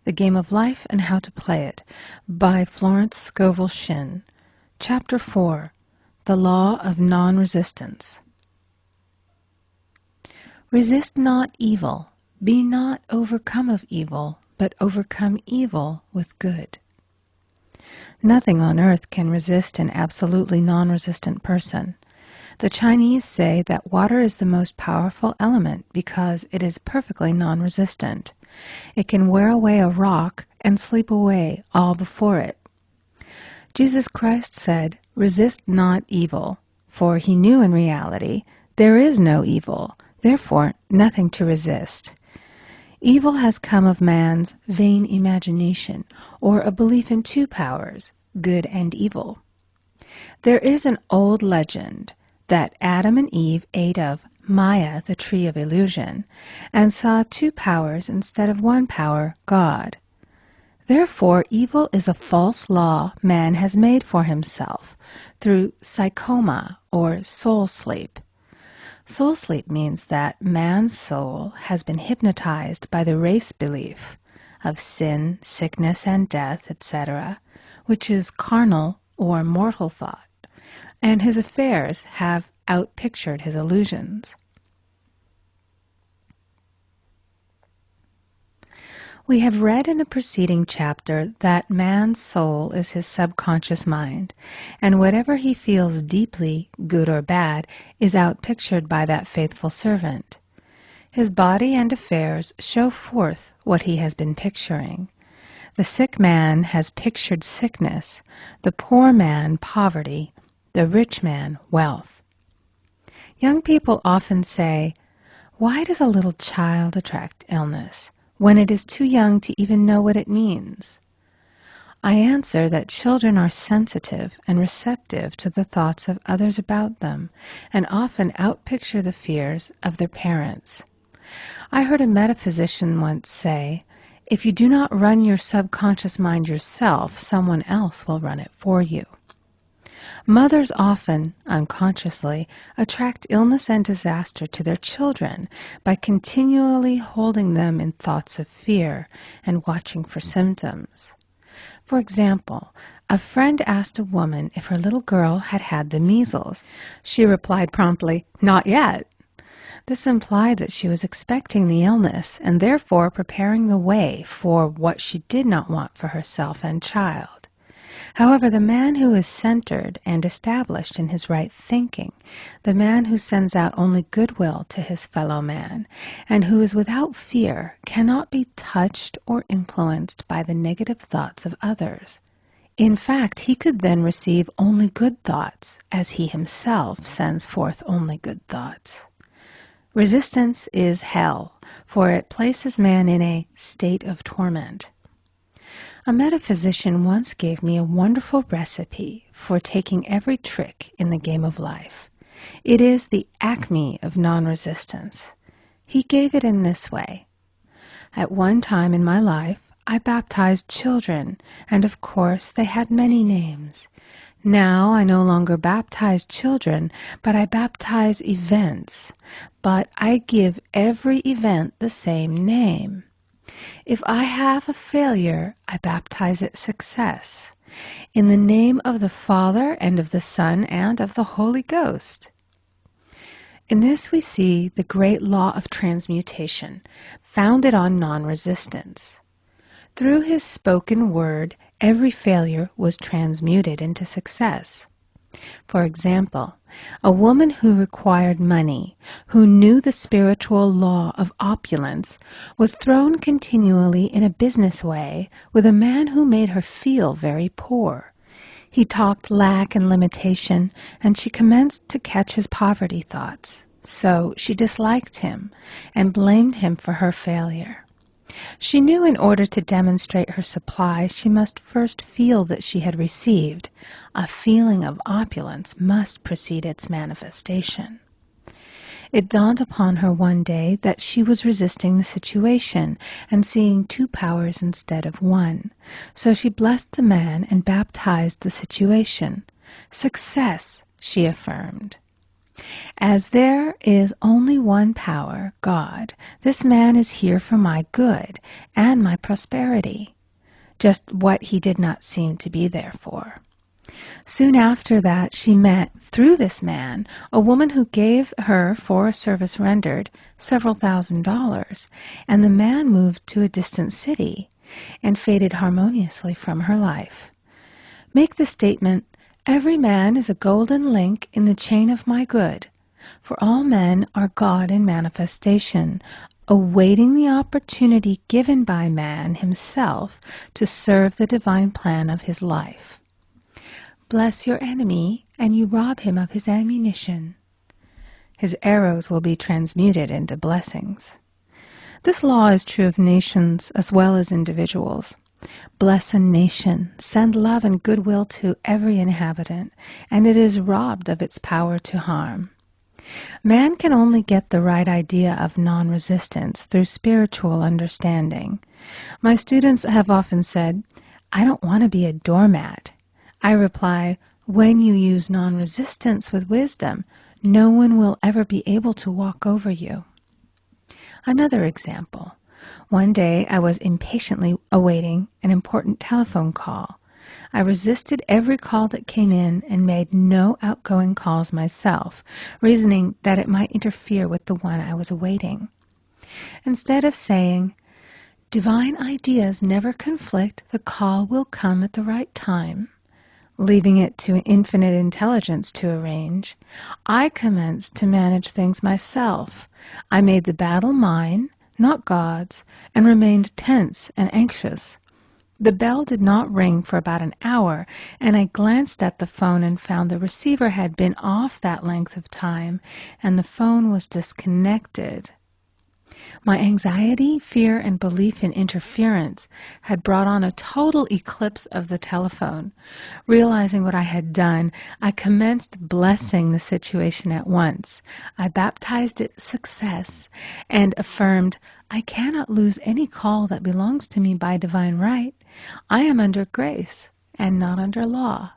The Game of Life and How to Play It by Florence Scovel Shinn. Chapter 4, The Law of Nonresistance. Resist not evil. Be not overcome of evil, but overcome evil with good. Nothing on earth can resist an absolutely non-resistant person. The Chinese say that water is the most powerful element because it is perfectly non-resistant. It can wear away a rock and sleep away all before it. Jesus Christ said, "Resist not evil," for he knew in reality there is no evil, therefore nothing to resist. Evil has come of man's vain imagination, or a belief in two powers, good and evil. There is an old legend that Adam and Eve ate of Maya, the tree of illusion, and saw two powers instead of one power, God. Therefore, evil is a false law man has made for himself through psychoma, or soul sleep. Soul sleep means that man's soul has been hypnotized by the race belief of sin, sickness, and death, etc., which is carnal or mortal thought, and his affairs have outpictured his illusions. We have read in a preceding chapter that man's soul is his subconscious mind, and whatever he feels deeply, good or bad, is outpictured by that faithful servant. His body and affairs show forth what he has been picturing. The sick man has pictured sickness, the poor man poverty, the rich man wealth. Young people often say, "Why does a little child attract illness when it is too young to even know what it means?" I answer that children are sensitive and receptive to the thoughts of others about them, and often outpicture the fears of their parents. I heard a metaphysician once say, "If you do not run your subconscious mind yourself, someone else will run it for you." Mothers often, unconsciously, attract illness and disaster to their children by continually holding them in thoughts of fear and watching for symptoms. For example, a friend asked a woman if her little girl had had the measles. She replied promptly, "Not yet." This implied that she was expecting the illness and therefore preparing the way for what she did not want for herself and child. However, the man who is centered and established in his right thinking, the man who sends out only goodwill to his fellow man, and who is without fear, cannot be touched or influenced by the negative thoughts of others. In fact, he could then receive only good thoughts, as he himself sends forth only good thoughts. Resistance is hell, for it places man in a state of torment. A metaphysician once gave me a wonderful recipe for taking every trick in the game of life. It is the acme of non-resistance. He gave it in this way. At one time in my life, I baptized children, and of course they had many names. Now I no longer baptize children, but I baptize events. But I give every event the same name. If I have a failure, I baptize it success, in the name of the Father and of the Son and of the Holy Ghost. In this we see the great law of transmutation, founded on non-resistance. Through his spoken word, every failure was transmuted into success. For example, a woman who required money, who knew the spiritual law of opulence, was thrown continually in a business way with a man who made her feel very poor. He talked lack and limitation, and she commenced to catch his poverty thoughts. So she disliked him and blamed him for her failure. She knew in order to demonstrate her supply, she must first feel that she had received. A feeling of opulence must precede its manifestation. It dawned upon her one day that she was resisting the situation and seeing two powers instead of one. So she blessed the man and baptized the situation. "Success," she affirmed. As there is only one power, God, this man is here for my good and my prosperity, just what he did not seem to be there for. Soon after that, she met, through this man, a woman who gave her, for a service rendered, several $1,000s, and the man moved to a distant city and faded harmoniously from her life. Make the statement, "Every man is a golden link in the chain of my good, for all men are God in manifestation, awaiting the opportunity given by man himself to serve the divine plan of his life. Bless your enemy, and you rob him of his ammunition. His arrows will be transmuted into blessings." This law is true of nations as well as individuals. Bless a nation, send love and goodwill to every inhabitant, and it is robbed of its power to harm. Man can only get the right idea of non-resistance through spiritual understanding. My students have often said, "I don't want to be a doormat." I reply, when you use non-resistance with wisdom, no one will ever be able to walk over you. Another example. One day I was impatiently awaiting an important telephone call. I resisted every call that came in and made no outgoing calls myself, reasoning that it might interfere with the one I was awaiting. Instead of saying, "Divine ideas never conflict, the call will come at the right time," leaving it to infinite intelligence to arrange, I commenced to manage things myself. I made the battle mine, not God's, and remained tense and anxious. The bell did not ring for about an hour, and I glanced at the phone and found the receiver had been off that length of time, and the phone was disconnected. My anxiety, fear, and belief in interference had brought on a total eclipse of the telephone. Realizing what I had done, I commenced blessing the situation at once. I baptized it success and affirmed, "I cannot lose any call that belongs to me by divine right. I am under grace and not under law."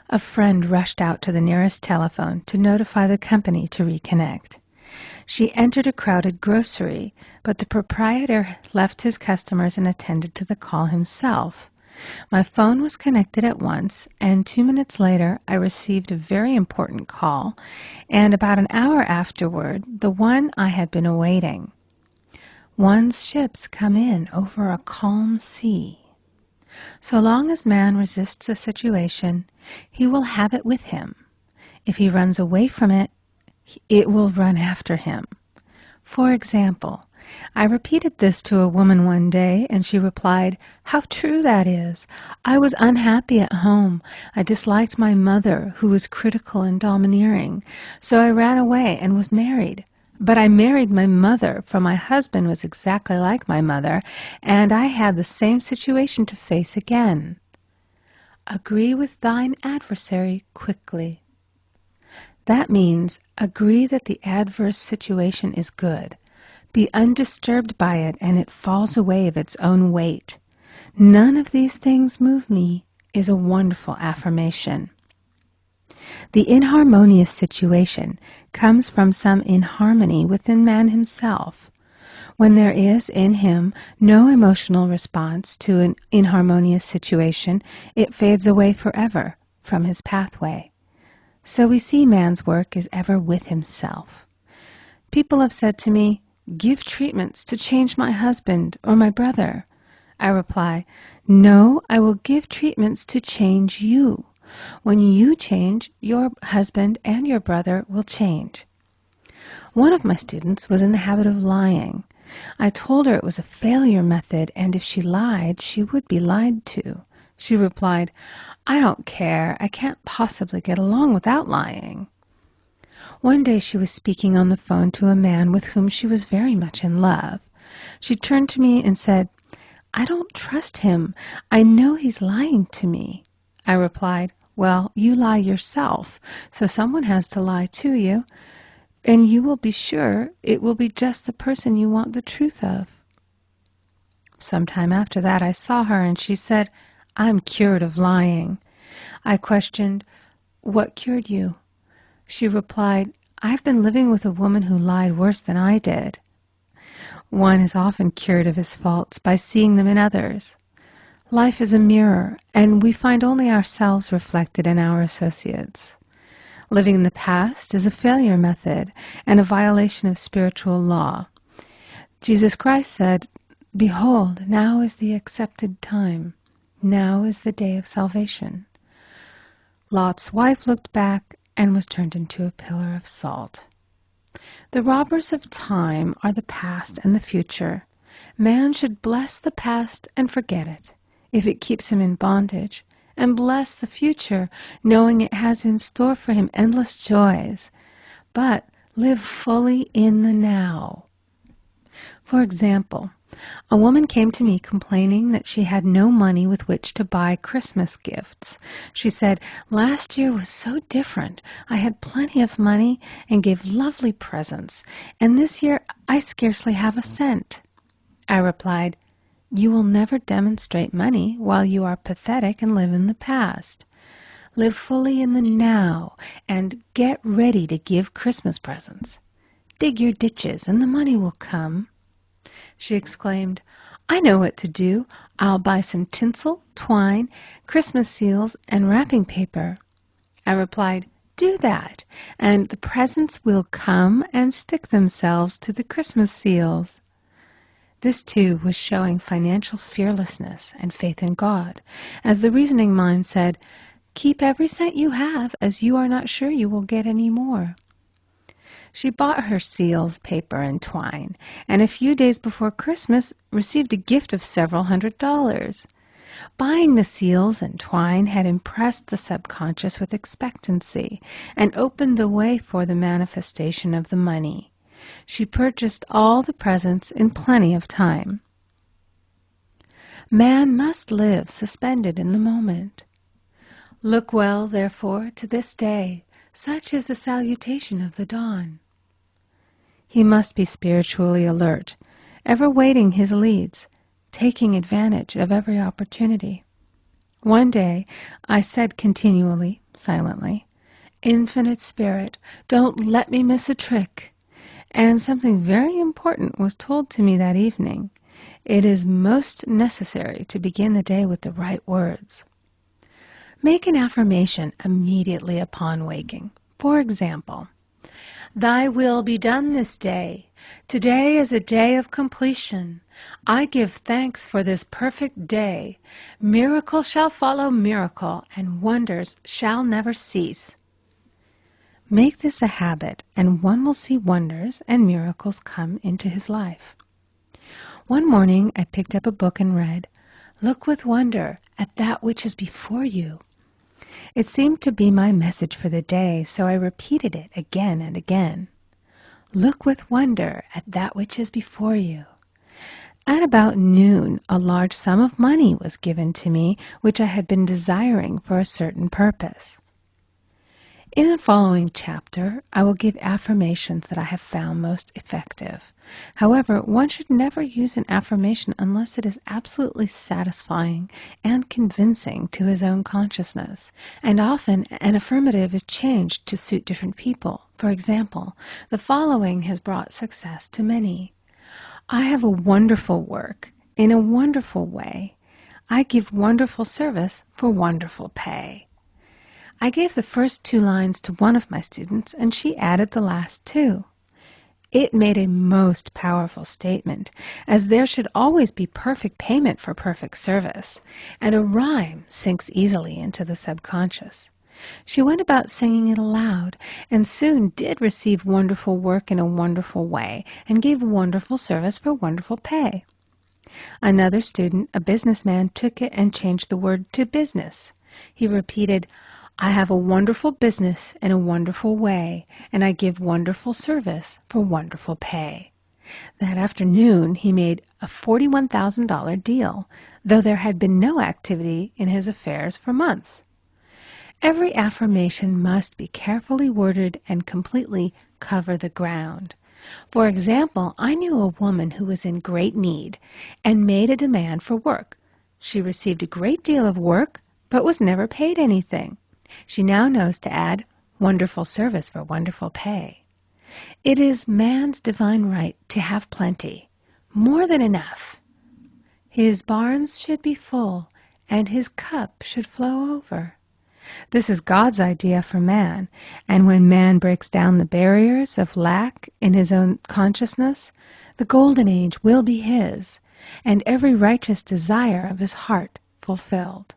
A friend rushed out to the nearest telephone to notify the company to reconnect. She entered a crowded grocery, but the proprietor left his customers and attended to the call himself. My phone was connected at once, and 2 minutes later I received a very important call, and about an hour afterward, the one I had been awaiting. One's ships come in over a calm sea. So long as man resists a situation, he will have it with him. If he runs away from it, it will run after him. For example, I repeated this to a woman one day, and she replied, "How true that is. I was unhappy at home. I disliked my mother, who was critical and domineering, so I ran away and was married. But I married my mother, for my husband was exactly like my mother, and I had the same situation to face again." Agree with thine adversary quickly. That means agree that the adverse situation is good. Be undisturbed by it, and it falls away of its own weight. "None of these things move me" is a wonderful affirmation. The inharmonious situation comes from some inharmony within man himself. When there is in him no emotional response to an inharmonious situation, it fades away forever from his pathway. So we see man's work is ever with himself. People have said to me, "Give treatments to change my husband or my brother." I reply, "No, I will give treatments to change you. When you change, your husband and your brother will change." One of my students was in the habit of lying. I told her it was a failure method, and if she lied, she would be lied to. She replied, "I don't care. I can't possibly get along without lying." One day she was speaking on the phone to a man with whom she was very much in love. She turned to me and said, "I don't trust him. I know he's lying to me." I replied, "Well, you lie yourself, so someone has to lie to you, and you will be sure it will be just the person you want the truth of." Sometime after that I saw her, and she said, "I'm cured of lying." I questioned, "What cured you?" She replied, "I've been living with a woman who lied worse than I did." One is often cured of his faults by seeing them in others. Life is a mirror, and we find only ourselves reflected in our associates. Living in the past is a failure method and a violation of spiritual law. Jesus Christ said, "Behold, now is the accepted time. Now is the day of salvation." Lot's wife looked back and was turned into a pillar of salt. The robbers of time are the past and the future. Man should bless the past and forget it, if it keeps him in bondage, and bless the future, knowing it has in store for him endless joys, but live fully in the now. For example, a woman came to me complaining that she had no money with which to buy Christmas gifts. She said, "Last year was so different. I had plenty of money and gave lovely presents, and this year I scarcely have a cent." I replied, "You will never demonstrate money while you are pathetic and live in the past. Live fully in the now and get ready to give Christmas presents. Dig your ditches and the money will come." She exclaimed, "I know what to do. I'll buy some tinsel, twine, Christmas seals, and wrapping paper." I replied, "Do that, and the presents will come and stick themselves to the Christmas seals." This, too, was showing financial fearlessness and faith in God, as the reasoning mind said, "Keep every cent you have, as you are not sure you will get any more." She bought her seals, paper, and twine, and a few days before Christmas received a gift of several $100s. Buying the seals and twine had impressed the subconscious with expectancy and opened the way for the manifestation of the money. She purchased all the presents in plenty of time. Man must live suspended in the moment. Look well, therefore, to this day. Such is the salutation of the dawn. He must be spiritually alert, ever waiting his leads, taking advantage of every opportunity. One day I said continually, silently, "Infinite Spirit, don't let me miss a trick." And something very important was told to me that evening. It is most necessary to begin the day with the right words. Make an affirmation immediately upon waking. For example, "Thy will be done this day. Today is a day of completion. I give thanks for this perfect day. Miracle shall follow miracle, and wonders shall never cease." Make this a habit, and one will see wonders and miracles come into his life. One morning I picked up a book and read, "Look with wonder at that which is before you." It seemed to be my message for the day, so I repeated it again and again. Look with wonder at that which is before you. At about noon, a large sum of money was given to me, which I had been desiring for a certain purpose. In the following chapter, I will give affirmations that I have found most effective. However, one should never use an affirmation unless it is absolutely satisfying and convincing to his own consciousness. And often, an affirmative is changed to suit different people. For example, the following has brought success to many. "I have a wonderful work in a wonderful way. I give wonderful service for wonderful pay." I gave the first 2 lines to one of my students, and she added the last 2. It made a most powerful statement, as there should always be perfect payment for perfect service, and a rhyme sinks easily into the subconscious. She went about singing it aloud, and soon did receive wonderful work in a wonderful way, and gave wonderful service for wonderful pay. Another student, a businessman, took it and changed the word to business. He repeated, "I have a wonderful business in a wonderful way, and I give wonderful service for wonderful pay." That afternoon, he made a $41,000 deal, though there had been no activity in his affairs for months. Every affirmation must be carefully worded and completely cover the ground. For example, I knew a woman who was in great need and made a demand for work. She received a great deal of work, but was never paid anything. She now knows to add wonderful service for wonderful pay. It is man's divine right to have plenty, more than enough. His barns should be full, and his cup should flow over. This is God's idea for man, and when man breaks down the barriers of lack in his own consciousness, the golden age will be his, and every righteous desire of his heart fulfilled.